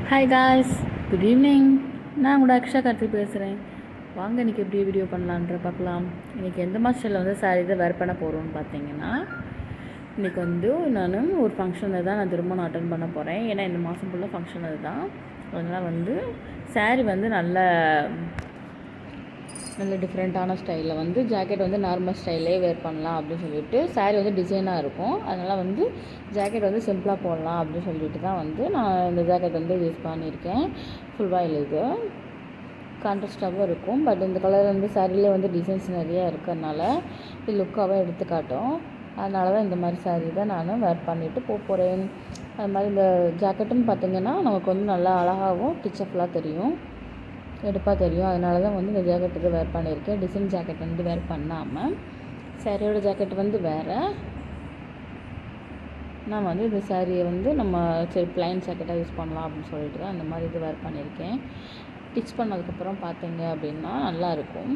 Hi guys, good evening. நான் உங்களோட அக்ஷா கார்த்திக் பேசுகிறேன். வாங்க இன்றைக்கி எப்படி வீடியோ பண்ணலான்ற பார்க்கலாம். இன்றைக்கி எந்த மாதத்தில் வந்து சாரீ தான் வேர் பண்ண போகிறோன்னு பார்த்தீங்கன்னா, இன்றைக்கி வந்து நான் ஒரு ஃபங்க்ஷனில் தான் நான் திரும்ப அட்டன் பண்ண போகிறேன். ஏன்னா இந்த மாதம் ஃபுல்லாக ஃபங்க்ஷன் அதுதான். அதனால் வந்து சாரீ வந்து நல்ல டிஃப்ரெண்ட்டான ஸ்டைலில் வந்து ஜாக்கெட் வந்து நார்மல் ஸ்டைல்லே வேர் பண்ணலாம் அப்படின்னு சொல்லிட்டு, சாரீ வந்து டிசைனாக இருக்கும். அதனால் வந்து ஜாக்கெட் வந்து சிம்பிளாக போடலாம் அப்படின்னு சொல்லிட்டு தான் வந்து நான் இந்த ஜாக்கெட் வந்து யூஸ் பண்ணியிருக்கேன். ஃபுல் வாயில் இது கான்ட்ராஸ்டாகவும் இருக்கும். பட் இந்த கலர் வந்து சாரிலே வந்து டிசைன்ஸ் நிறையா இருக்கிறதுனால இது லுக்காகவே எடுத்துக்காட்டும். அதனால தான் இந்த மாதிரி சாரீ தான் நான் வேர் பண்ணிவிட்டு போகிறேன். அது மாதிரி இந்த ஜாக்கெட்டுன்னு பார்த்திங்கன்னா நமக்கு வந்து நல்லா அழகாகவும் டிச்சப்லாம் தெரியும், எடுப்பாக தெரியும். அதனால தான் வந்து இந்த ஜாக்கெட்டுக்கு வேர் பண்ணியிருக்கேன். டிசைன் ஜாக்கெட் வந்து வேர் பண்ணாமல் சாரியோட ஜாக்கெட் வந்து வேறு. நான் வந்து இந்த சாரியை வந்து நம்ம சரி ப்ளைன் ஜாக்கெட்டாக யூஸ் பண்ணலாம் அப்படின்னு சொல்லிட்டு தான் அந்த மாதிரி இது வேர் பண்ணியிருக்கேன். ஸ்டிச் பண்ணதுக்கப்புறம் பார்த்தீங்க அப்படின்னா நல்லாயிருக்கும்.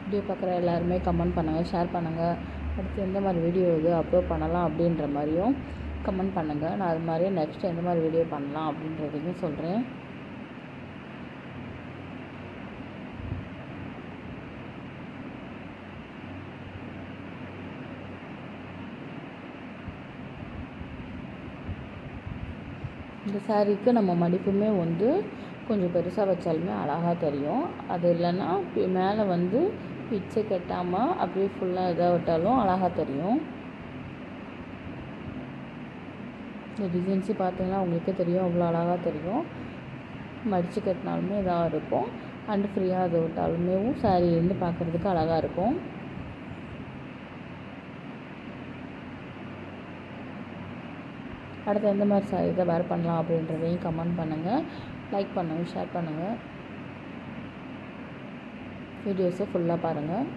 வீடியோ பார்க்குற எல்லாருமே கமெண்ட் பண்ணுங்கள், ஷேர் பண்ணுங்கள். அடுத்து எந்த மாதிரி வீடியோ இது அப்லோட் பண்ணலாம் அப்படின்ற மாதிரியும் கமெண்ட் பண்ணுங்கள். நான் அது மாதிரியே நெக்ஸ்ட்டு எந்த மாதிரி வீடியோ பண்ணலாம் அப்படின்றதையும் சொல்கிறேன். இந்த சாரீக்கு நம்ம மடிப்புமே வந்து கொஞ்சம் பெருசாக வச்சாலுமே அழகாக தெரியும். அது இல்லைன்னா மேலே வந்து பிச்சை கட்டாமல் அப்படியே ஃபுல்லாக இதாக விட்டாலும் அழகாக தெரியும். இந்த டிசைன்ஸு பார்த்தீங்கன்னா உங்களுக்கே தெரியும், அவ்வளோ அழகாக தெரியும். மடித்து கட்டினாலுமே இதாக இருக்கும். அண்டு ஃப்ரீயாக அதை விட்டாலுமே சாரீ வந்து பார்க்குறதுக்கு அழகாக இருக்கும். அடுத்து எந்த மாதிரி சாரீ இதை வேர் பண்ணலாம் அப்படின்றதையும் கமெண்ட் பண்ணுங்கள், லைக் பண்ணுங்கள், ஷேர் பண்ணுங்கள். வீடியோஸை ஃபுல்லாக பாருங்கள்.